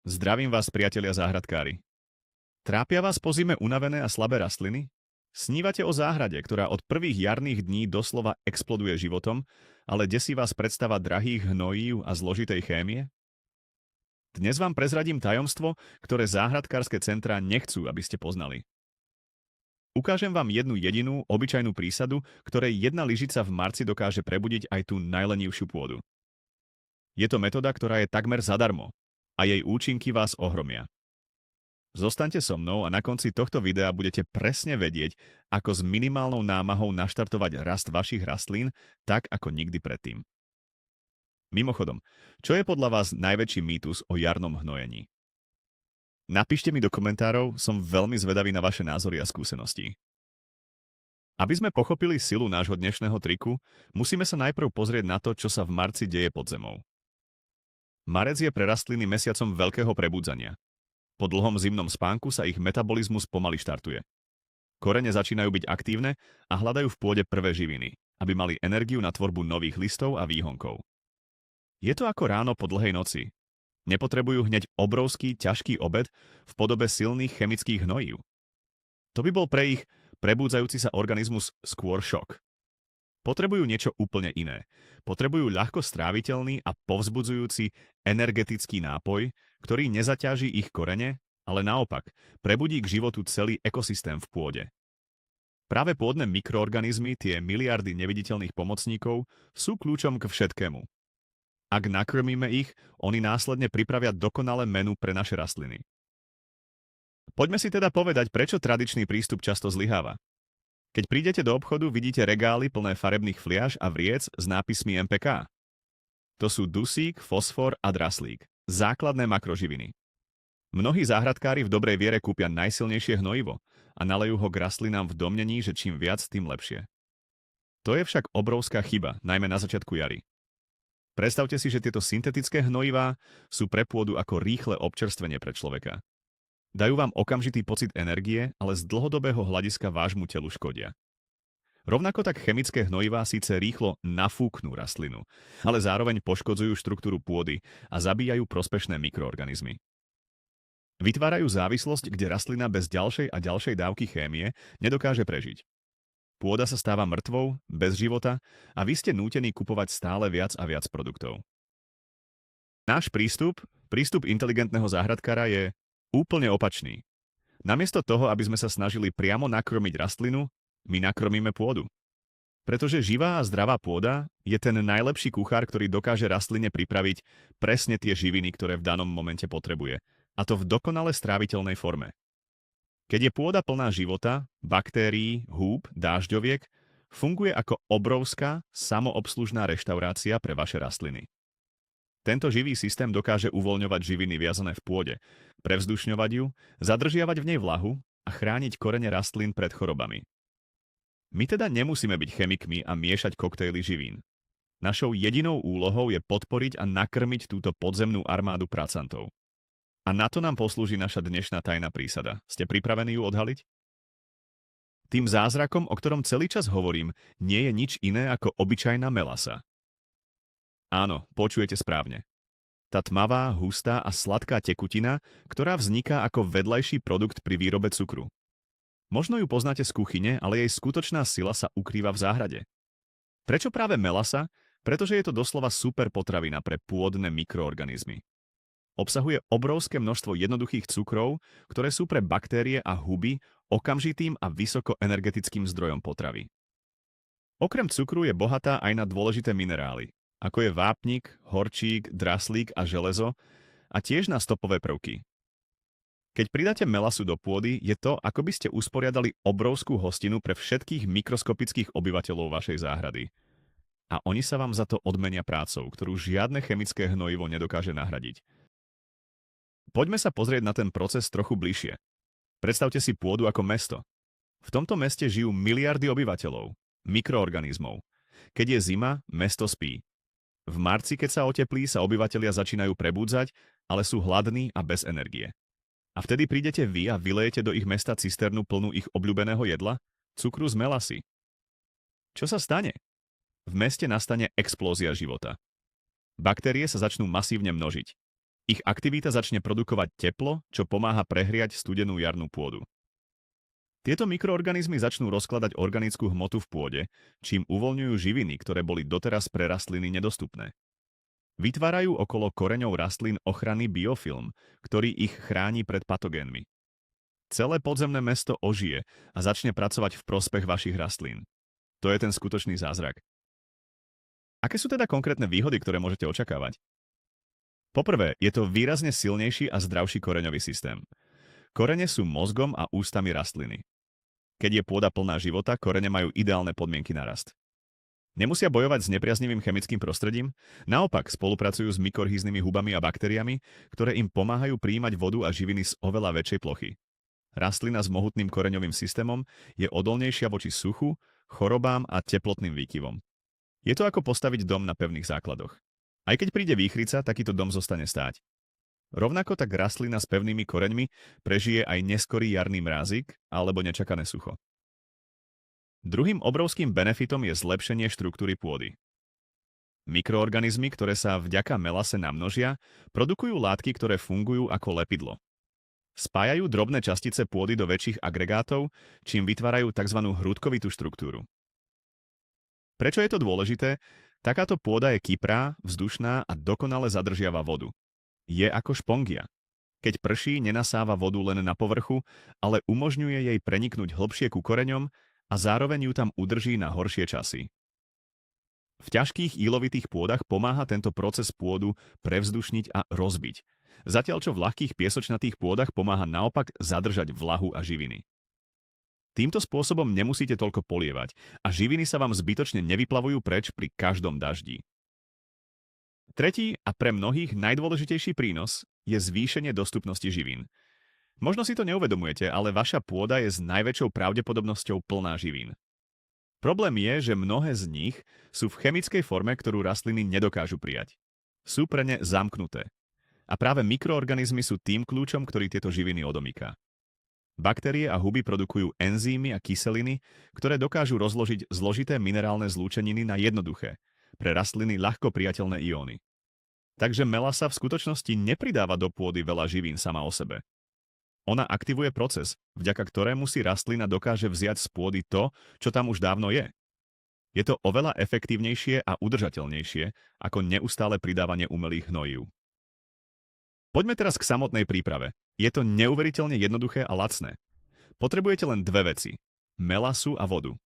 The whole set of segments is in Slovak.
Zdravím vás, priatelia záhradkári. Trápia vás po zime unavené a slabé rastliny? Snívate o záhrade, ktorá od prvých jarných dní doslova exploduje životom, ale desí vás predstava drahých hnojív a zložitej chémie? Dnes vám prezradím tajomstvo, ktoré záhradkárske centrá nechcú, aby ste poznali. Ukážem vám jednu jedinú, obyčajnú prísadu, ktorej jedna lyžica v marci dokáže prebudiť aj tú najlenivšiu pôdu. Je to metóda, ktorá je takmer zadarmo a jej účinky vás ohromia. Zostaňte so mnou a na konci tohto videa budete presne vedieť, ako s minimálnou námahou naštartovať rast vašich rastlín tak, ako nikdy predtým. Mimochodom, čo je podľa vás najväčší mýtus o jarnom hnojení? Napíšte mi do komentárov, som veľmi zvedavý na vaše názory a skúsenosti. Aby sme pochopili silu nášho dnešného triku, musíme sa najprv pozrieť na to, čo sa v marci deje pod zemou. Marec je pre rastliny mesiacom veľkého prebudzania. Po dlhom zimnom spánku sa ich metabolizmus pomaly štartuje. Korene začínajú byť aktívne a hľadajú v pôde prvé živiny, aby mali energiu na tvorbu nových listov a výhonkov. Je to ako ráno po dlhej noci. Nepotrebujú hneď obrovský, ťažký obed v podobe silných chemických hnojív. To by bol pre ich prebúdzajúci sa organizmus skôr šok. Potrebujú niečo úplne iné. Potrebujú ľahko stráviteľný a povzbudzujúci energetický nápoj, ktorý nezaťaží ich korene, ale naopak prebudí k životu celý ekosystém v pôde. Práve pôdne mikroorganizmy, tie miliardy neviditeľných pomocníkov, sú kľúčom k všetkému. Ak nakrmíme ich, oni následne pripravia dokonalé menu pre naše rastliny. Poďme si teda povedať, prečo tradičný prístup často zlyháva. Keď prídete do obchodu, vidíte regály plné farebných fliaž a vriec s nápismi MPK. To sú dusík, fosfor a draslík, základné makroživiny. Mnohí záhradkári v dobrej viere kúpia najsilnejšie hnojivo a nalejú ho k rastlinám v domnení, že čím viac, tým lepšie. To je však obrovská chyba, najmä na začiatku jary. Predstavte si, že tieto syntetické hnojivá sú pre pôdu ako rýchle občerstvenie pre človeka. Dajú vám okamžitý pocit energie, ale z dlhodobého hľadiska vášmu telu škodia. Rovnako tak chemické hnojivá síce rýchlo nafúknú rastlinu, ale zároveň poškodzujú štruktúru pôdy a zabíjajú prospešné mikroorganizmy. Vytvárajú závislosť, kde rastlina bez ďalšej a ďalšej dávky chémie nedokáže prežiť. Pôda sa stáva mŕtvou, bez života a vy ste nútení kupovať stále viac a viac produktov. Náš prístup inteligentného záhradkára je úplne opačný. Namiesto toho, aby sme sa snažili priamo nakrmiť rastlinu, my nakrmíme pôdu. Pretože živá a zdravá pôda je ten najlepší kuchár, ktorý dokáže rastline pripraviť presne tie živiny, ktoré v danom momente potrebuje. A to v dokonale stráviteľnej forme. Keď je pôda plná života, baktérií, húb, dážďoviek, funguje ako obrovská, samoobslužná reštaurácia pre vaše rastliny. Tento živý systém dokáže uvoľňovať živiny viazané v pôde, prevzdušňovať ju, zadržiavať v nej vlahu a chrániť korene rastlín pred chorobami. My teda nemusíme byť chemikmi a miešať koktejly živín. Našou jedinou úlohou je podporiť a nakrmiť túto podzemnú armádu pracantov. A na to nám poslúži naša dnešná tajná prísada. Ste pripravení ju odhaliť? Tým zázrakom, o ktorom celý čas hovorím, nie je nič iné ako obyčajná melasa. Áno, počujete správne. Tá tmavá, hustá a sladká tekutina, ktorá vzniká ako vedľajší produkt pri výrobe cukru. Možno ju poznáte z kuchyne, ale jej skutočná sila sa ukrýva v záhrade. Prečo práve melasa? Pretože je to doslova super potravina pre pôdne mikroorganizmy. Obsahuje obrovské množstvo jednoduchých cukrov, ktoré sú pre baktérie a huby okamžitým a vysokoenergetickým zdrojom potravy. Okrem cukru je bohatá aj na dôležité minerály, ako je vápnik, horčík, draslík a železo, a tiež na stopové prvky. Keď pridáte melasu do pôdy, je to, ako by ste usporiadali obrovskú hostinu pre všetkých mikroskopických obyvateľov vašej záhrady. A oni sa vám za to odmenia prácou, ktorú žiadne chemické hnojivo nedokáže nahradiť. Poďme sa pozrieť na ten proces trochu bližšie. Predstavte si pôdu ako mesto. V tomto meste žijú miliardy obyvateľov, mikroorganizmov. Keď je zima, mesto spí. V marci, keď sa oteplí, sa obyvatelia začínajú prebúdzať, ale sú hladní a bez energie. A vtedy prídete vy a vylejete do ich mesta cisternu plnú ich obľúbeného jedla, cukru z melasy. Čo sa stane? V meste nastane explózia života. Baktérie sa začnú masívne množiť. Ich aktivita začne produkovať teplo, čo pomáha prehriať studenú jarnú pôdu. Tieto mikroorganizmy začnú rozkladať organickú hmotu v pôde, čím uvoľňujú živiny, ktoré boli doteraz pre rastliny nedostupné. Vytvárajú okolo koreňov rastlín ochranný biofilm, ktorý ich chráni pred patogénmi. Celé podzemné mesto ožije a začne pracovať v prospech vašich rastlín. To je ten skutočný zázrak. Aké sú teda konkrétne výhody, ktoré môžete očakávať? Poprvé, je to výrazne silnejší a zdravší koreňový systém. Korene sú mozgom a ústami rastliny. Keď je pôda plná života, korene majú ideálne podmienky na rast. Nemusia bojovať s nepriaznivým chemickým prostredím, naopak spolupracujú s mykorhýznymi hubami a baktériami, ktoré im pomáhajú prijímať vodu a živiny z oveľa väčšej plochy. Rastlina s mohutným koreňovým systémom je odolnejšia voči suchu, chorobám a teplotným výkyvom. Je to ako postaviť dom na pevných základoch. Aj keď príde výchrica, takýto dom zostane stáť. Rovnako tak rastlina s pevnými koreňmi prežije aj neskorý jarný mrázik alebo nečakané sucho. Druhým obrovským benefitom je zlepšenie štruktúry pôdy. Mikroorganizmy, ktoré sa vďaka melase namnožia, produkujú látky, ktoré fungujú ako lepidlo. Spájajú drobné častice pôdy do väčších agregátov, čím vytvárajú tzv. Hrudkovitú štruktúru. Prečo je to dôležité? Takáto pôda je kyprá, vzdušná a dokonale zadržiava vodu. Je ako špongia. Keď prší, nenasáva vodu len na povrchu, ale umožňuje jej preniknúť hlbšie ku koreňom a zároveň ju tam udrží na horšie časy. V ťažkých ílovitých pôdach pomáha tento proces pôdu prevzdušniť a rozbiť, zatiaľ čo v ľahkých piesočnatých pôdach pomáha naopak zadržať vlahu a živiny. Týmto spôsobom nemusíte toľko polievať a živiny sa vám zbytočne nevyplavujú preč pri každom daždi. Tretí a pre mnohých najdôležitejší prínos je zvýšenie dostupnosti živín. Možno si to neuvedomujete, ale vaša pôda je s najväčšou pravdepodobnosťou plná živín. Problém je, že mnohé z nich sú v chemickej forme, ktorú rastliny nedokážu prijať. Sú pre ne zamknuté. A práve mikroorganizmy sú tým kľúčom, ktorý tieto živiny odomýka. Baktérie a huby produkujú enzymy a kyseliny, ktoré dokážu rozložiť zložité minerálne zlúčeniny na jednoduché, pre rastliny ľahko priateľné ióny. Takže melasa v skutočnosti nepridáva do pôdy veľa živín sama o sebe. Ona aktivuje proces, vďaka ktorému si rastlina dokáže vziať z pôdy to, čo tam už dávno je. Je to oveľa efektívnejšie a udržateľnejšie ako neustále pridávanie umelých hnojív. Poďme teraz k samotnej príprave. Je to neuveriteľne jednoduché a lacné. Potrebujete len dve veci. Melasu a vodu.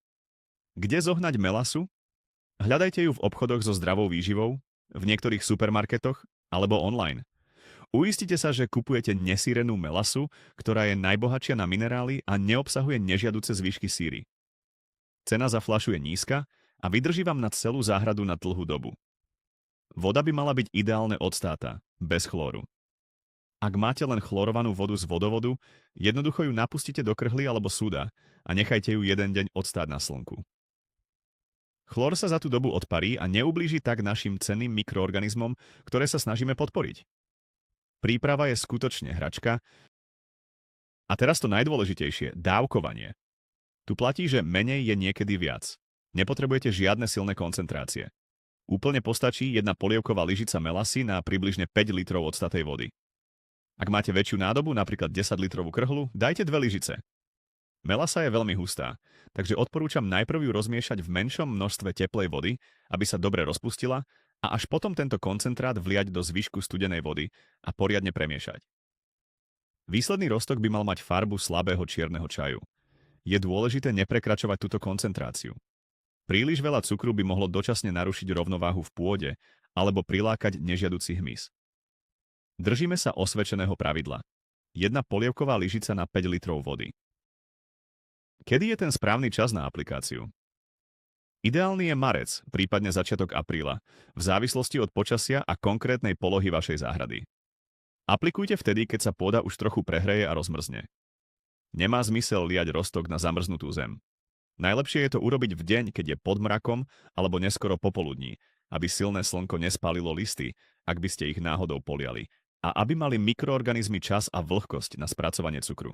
Kde zohnať melasu? Hľadajte ju v obchodoch so zdravou výživou, v niektorých supermarketoch alebo online. Uistite sa, že kupujete nesírenú melasu, ktorá je najbohatšia na minerály a neobsahuje nežiaduce zvyšky síry. Cena za fľašu je nízka a vydrží vám na celú záhradu na dlhú dobu. Voda by mala byť ideálne odstáta, bez chlóru. Ak máte len chlorovanú vodu z vodovodu, jednoducho ju napustite do krhly alebo súda a nechajte ju jeden deň odstáť na slnku. Chlór sa za tú dobu odparí a neublíži tak našim cenným mikroorganizmom, ktoré sa snažíme podporiť. Príprava je skutočne hračka. A teraz to najdôležitejšie, dávkovanie. Tu platí, že menej je niekedy viac. Nepotrebujete žiadne silné koncentrácie. Úplne postačí jedna polievková lyžica melasy na približne 5 litrov odstatej vody. Ak máte väčšiu nádobu, napríklad 10 litrovú krhlu, dajte 2 lyžice. Melasa je veľmi hustá, takže odporúčam najprv ju rozmiešať v menšom množstve teplej vody, aby sa dobre rozpustila a až potom tento koncentrát vliať do zvyšku studenej vody a poriadne premiešať. Výsledný roztok by mal mať farbu slabého čierneho čaju. Je dôležité neprekračovať túto koncentráciu. Príliš veľa cukru by mohlo dočasne narušiť rovnováhu v pôde alebo prilákať nežiaduci hmyz. Držíme sa osvedčeného pravidla. Jedna polievková lyžica na 5 litrov vody. Kedy je ten správny čas na aplikáciu? Ideálny je marec, prípadne začiatok apríla, v závislosti od počasia a konkrétnej polohy vašej záhrady. Aplikujte vtedy, keď sa pôda už trochu prehreje a rozmrzne. Nemá zmysel liať roztok na zamrznutú zem. Najlepšie je to urobiť v deň, keď je pod mrakom alebo neskoro popoludní, aby silné slnko nespálilo listy, ak by ste ich náhodou poliali, a aby mali mikroorganizmy čas a vlhkosť na spracovanie cukru.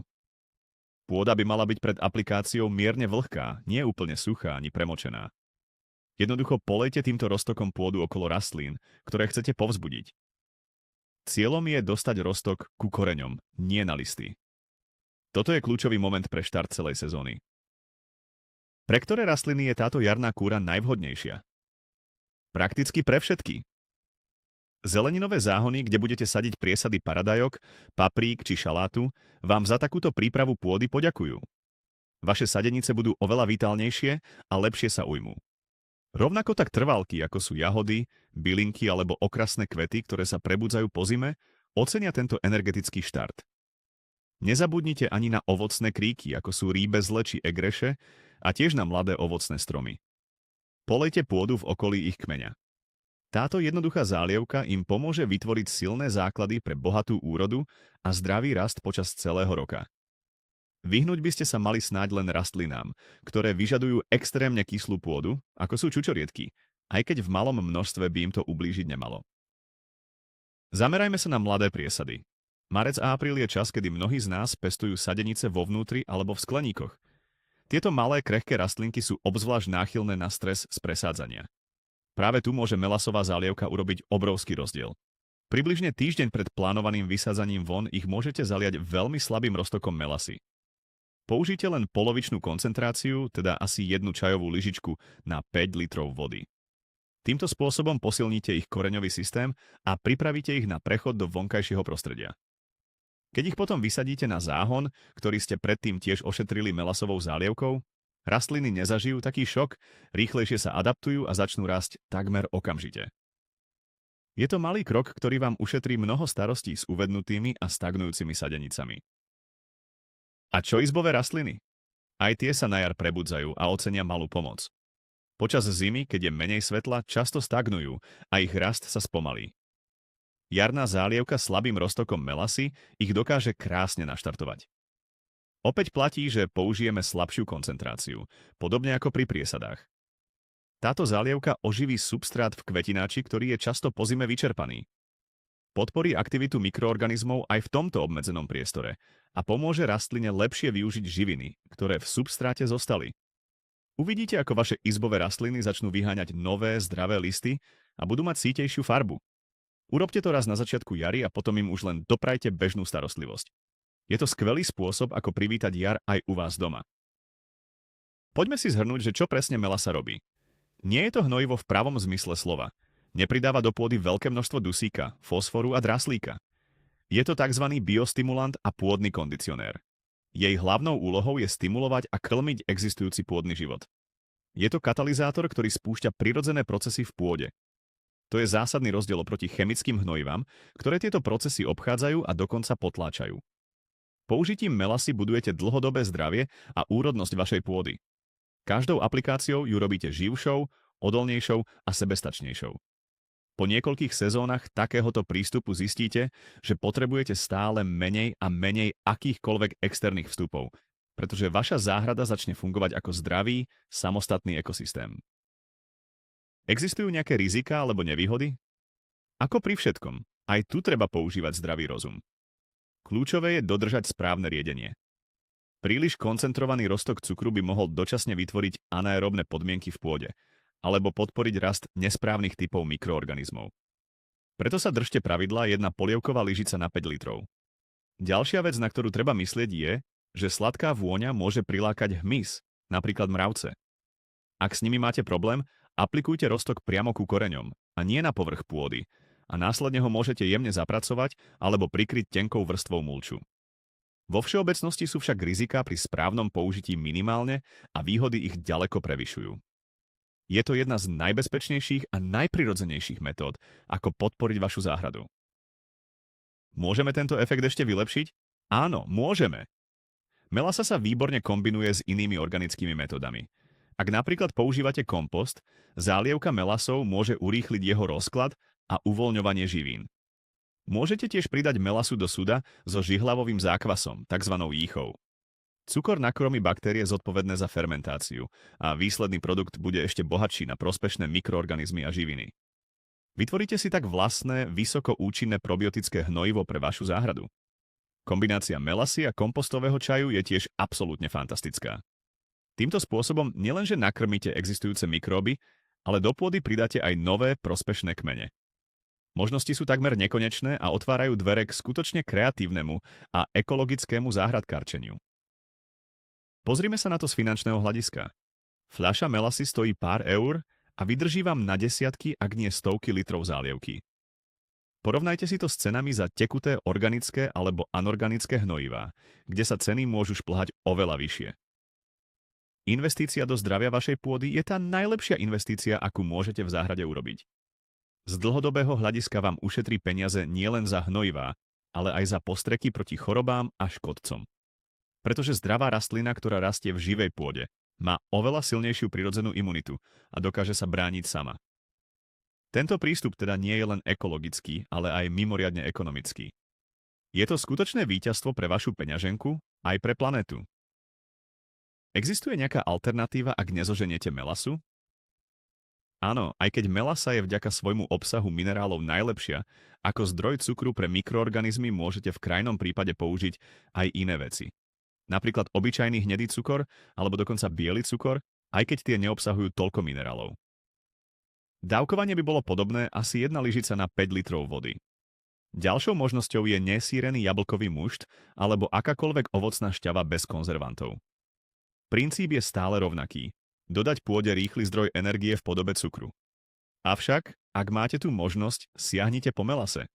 Pôda by mala byť pred aplikáciou mierne vlhká, nie úplne suchá ani premočená. Jednoducho polejte týmto roztokom pôdu okolo rastlín, ktoré chcete povzbudiť. Cieľom je dostať rostok ku koreňom, nie na listy. Toto je kľúčový moment pre štart celej sezóny. Pre ktoré rastliny je táto jarná kúra najvhodnejšia? Prakticky pre všetky. Zeleninové záhony, kde budete sadiť priesady paradajok, paprík či šalátu, vám za takúto prípravu pôdy poďakujú. Vaše sadenice budú oveľa vitálnejšie a lepšie sa ujmú. Rovnako tak trvalky, ako sú jahody, bylinky alebo okrasné kvety, ktoré sa prebudzajú po zime, ocenia tento energetický štart. Nezabudnite ani na ovocné kríky, ako sú rýbezle či egreše, a tiež na mladé ovocné stromy. Polejte pôdu v okolí ich kmeňa. Táto jednoduchá zálievka im pomôže vytvoriť silné základy pre bohatú úrodu a zdravý rast počas celého roka. Vyhnúť by ste sa mali snáď len rastlinám, ktoré vyžadujú extrémne kyslú pôdu, ako sú čučoriedky, aj keď v malom množstve by im to ublížiť nemalo. Zamerajme sa na mladé priesady. Marec a apríl je čas, kedy mnohí z nás pestujú sadenice vo vnútri alebo v skleníkoch. Tieto malé, krehké rastlinky sú obzvlášť náchylné na stres z presádzania. Práve tu môže melasová zálievka urobiť obrovský rozdiel. Približne týždeň pred plánovaným vysádzaním von ich môžete zaliať veľmi slabým roztokom melasy. Použite len polovičnú koncentráciu, teda asi 1 čajovú lyžičku na 5 litrov vody. Týmto spôsobom posilníte ich koreňový systém a pripravíte ich na prechod do vonkajšieho prostredia. Keď ich potom vysadíte na záhon, ktorý ste predtým tiež ošetrili melasovou zálievkou, rastliny nezažijú taký šok, rýchlejšie sa adaptujú a začnú rásť takmer okamžite. Je to malý krok, ktorý vám ušetrí mnoho starostí s uvednutými a stagnujúcimi sadenicami. A čo izbové rastliny? Aj tie sa na jar prebudzajú a ocenia malú pomoc. Počas zimy, keď je menej svetla, často stagnujú a ich rast sa spomalí. Jarná zálievka slabým roztokom melasy ich dokáže krásne naštartovať. Opäť platí, že použijeme slabšiu koncentráciu, podobne ako pri priesadách. Táto zálievka oživí substrát v kvetináči, ktorý je často po zime vyčerpaný. Podporí aktivitu mikroorganizmov aj v tomto obmedzenom priestore a pomôže rastline lepšie využiť živiny, ktoré v substráte zostali. Uvidíte, ako vaše izbové rastliny začnú vyháňať nové, zdravé listy a budú mať sítejšiu farbu. Urobte to raz na začiatku jary a potom im už len doprajte bežnú starostlivosť. Je to skvelý spôsob, ako privítať jar aj u vás doma. Poďme si zhrnúť, že čo presne melasa robí. Nie je to hnojivo v pravom zmysle slova. Nepridáva do pôdy veľké množstvo dusíka, fosforu a draslíka. Je to tzv. Biostimulant a pôdny kondicionér. Jej hlavnou úlohou je stimulovať a krmiť existujúci pôdny život. Je to katalizátor, ktorý spúšťa prirodzené procesy v pôde. To je zásadný rozdiel oproti chemickým hnojivám, ktoré tieto procesy obchádzajú a dokonca potláčajú. Použitím melasy budujete dlhodobé zdravie a úrodnosť vašej pôdy. Každou aplikáciou ju robíte živšou, odolnejšou a sebestačnejšou. Po niekoľkých sezónach takéhoto prístupu zistíte, že potrebujete stále menej a menej akýchkoľvek externých vstupov, pretože vaša záhrada začne fungovať ako zdravý, samostatný ekosystém. Existujú nejaké rizika alebo nevýhody? Ako pri všetkom, aj tu treba používať zdravý rozum. Kľúčové je dodržať správne riedenie. Príliš koncentrovaný roztok cukru by mohol dočasne vytvoriť anaerobné podmienky v pôde, alebo podporiť rast nesprávnych typov mikroorganizmov. Preto sa držte pravidla 1 polievková lyžica na 5 litrov. Ďalšia vec, na ktorú treba myslieť je, že sladká vôňa môže prilákať hmyz, napríklad mravce. Ak s nimi máte problém, aplikujte roztok priamo ku koreňom a nie na povrch pôdy a následne ho môžete jemne zapracovať alebo prikryť tenkou vrstvou mulču. Vo všeobecnosti sú však riziká pri správnom použití minimálne a výhody ich ďaleko prevyšujú. Je to jedna z najbezpečnejších a najprirodzenejších metód, ako podporiť vašu záhradu. Môžeme tento efekt ešte vylepšiť? Áno, môžeme. Melasa sa výborne kombinuje s inými organickými metodami. Ak napríklad používate kompost, zálievka melasou môže urýchliť jeho rozklad a uvoľňovanie živín. Môžete tiež pridať melasu do suda so žihlavovým zákvasom, tzv. Jíchou. Cukor nakrmí baktérie zodpovedné za fermentáciu a výsledný produkt bude ešte bohatší na prospešné mikroorganizmy a živiny. Vytvoríte si tak vlastné, vysoko účinné probiotické hnojivo pre vašu záhradu. Kombinácia melasy a kompostového čaju je tiež absolútne fantastická. Týmto spôsobom nielenže nakrmíte existujúce mikróby, ale do pôdy pridáte aj nové prospešné kmene. Možnosti sú takmer nekonečné a otvárajú dvere k skutočne kreatívnemu a ekologickému záhradkárčeniu. Pozrime sa na to z finančného hľadiska. Fľaša melasy stojí pár eur a vydrží vám na desiatky, ak nie stovky litrov zálievky. Porovnajte si to s cenami za tekuté organické alebo anorganické hnojivá, kde sa ceny môžu šplhať oveľa vyššie. Investícia do zdravia vašej pôdy je tá najlepšia investícia, akú môžete v záhrade urobiť. Z dlhodobého hľadiska vám ušetrí peniaze nielen za hnojivá, ale aj za postreky proti chorobám a škodcom. Pretože zdravá rastlina, ktorá rastie v živej pôde, má oveľa silnejšiu prirodzenú imunitu a dokáže sa brániť sama. Tento prístup teda nie je len ekologický, ale aj mimoriadne ekonomický. Je to skutočné víťazstvo pre vašu peňaženku aj pre planetu. Existuje nejaká alternatíva, ak nezoženiete melasu? Áno, aj keď melasa je vďaka svojmu obsahu minerálov najlepšia, ako zdroj cukru pre mikroorganizmy môžete v krajnom prípade použiť aj iné veci. Napríklad obyčajný hnedý cukor, alebo dokonca biely cukor, aj keď tie neobsahujú toľko minerálov. Dávkovanie by bolo podobné asi 1 lyžica na 5 litrov vody. Ďalšou možnosťou je nesírený jablkový mušt alebo akákoľvek ovocná šťava bez konzervantov. Princíp je stále rovnaký. Dodať pôde rýchly zdroj energie v podobe cukru. Avšak, ak máte tú možnosť, siahnite po melase.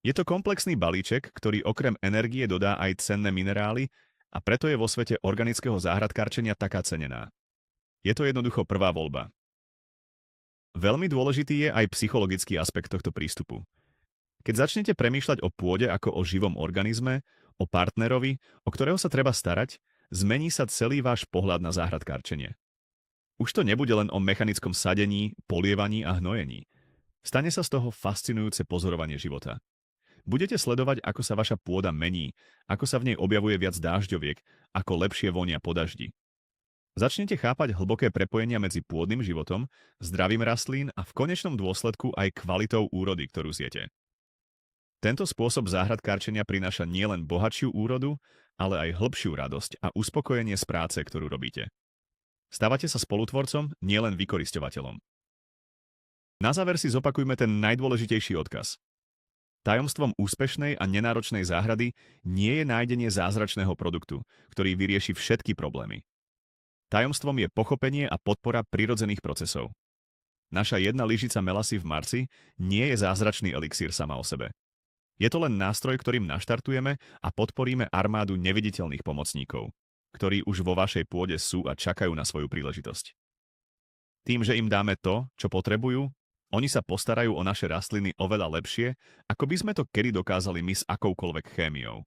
Je to komplexný balíček, ktorý okrem energie dodá aj cenné minerály a preto je vo svete organického záhradkárčenia taká cenená. Je to jednoducho prvá voľba. Veľmi dôležitý je aj psychologický aspekt tohto prístupu. Keď začnete premýšľať o pôde ako o živom organizme, o partnerovi, o ktorého sa treba starať, zmení sa celý váš pohľad na záhradkárčenie. Už to nebude len o mechanickom sadení, polievaní a hnojení. Stane sa z toho fascinujúce pozorovanie života. Budete sledovať, ako sa vaša pôda mení, ako sa v nej objavuje viac dážďoviek, ako lepšie vonia po daždi. Začnete chápať hlboké prepojenia medzi pôdnym životom, zdravím rastlín a v konečnom dôsledku aj kvalitou úrody, ktorú zjete. Tento spôsob záhradkárčenia prináša nielen bohatšiu úrodu, ale aj hĺbšiu radosť a uspokojenie z práce, ktorú robíte. Stávate sa spolutvorcom, nielen vykorisťovateľom. Na záver si zopakujme ten najdôležitejší odkaz. Tajomstvom úspešnej a nenáročnej záhrady nie je nájdenie zázračného produktu, ktorý vyrieši všetky problémy. Tajomstvom je pochopenie a podpora prirodzených procesov. Naša 1 lyžica melasy v marci nie je zázračný elixír sama o sebe. Je to len nástroj, ktorým naštartujeme a podporíme armádu neviditeľných pomocníkov, ktorí už vo vašej pôde sú a čakajú na svoju príležitosť. Tým, že im dáme to, čo potrebujú, oni sa postarajú o naše rastliny oveľa lepšie, ako by sme to kedy dokázali my s akoukoľvek chémiou.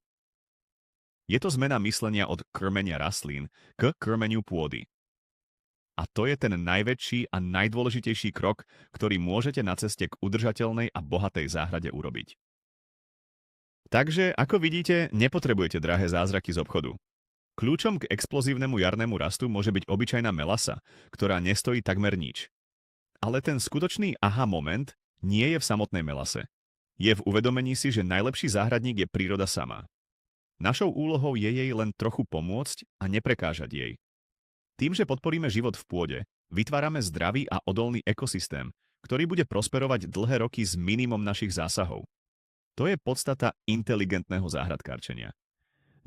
Je to zmena myslenia od krmenia rastlín k krmeniu pôdy. A to je ten najväčší a najdôležitejší krok, ktorý môžete na ceste k udržateľnej a bohatej záhrade urobiť. Takže, ako vidíte, nepotrebujete drahé zázraky z obchodu. Kľúčom k explozívnemu jarnému rastu môže byť obyčajná melasa, ktorá nestojí takmer nič. Ale ten skutočný aha moment nie je v samotnej melase. Je v uvedomení si, že najlepší záhradník je príroda sama. Našou úlohou je jej len trochu pomôcť a neprekážať jej. Tým, že podporíme život v pôde, vytvárame zdravý a odolný ekosystém, ktorý bude prosperovať dlhé roky s minimum našich zásahov. To je podstata inteligentného záhradkárčenia.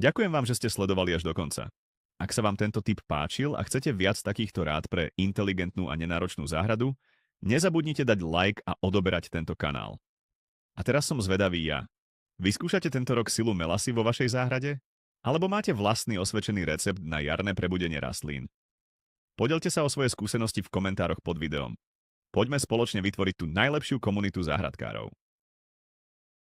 Ďakujem vám, že ste sledovali až do konca. Ak sa vám tento tip páčil a chcete viac takýchto rád pre inteligentnú a nenáročnú záhradu, nezabudnite dať like a odoberať tento kanál. A teraz som zvedavý ja. Vyskúšate tento rok silu melasy vo vašej záhrade? Alebo máte vlastný osvedčený recept na jarné prebudenie rastlín? Podelte sa o svoje skúsenosti v komentároch pod videom. Poďme spoločne vytvoriť tú najlepšiu komunitu záhradkárov.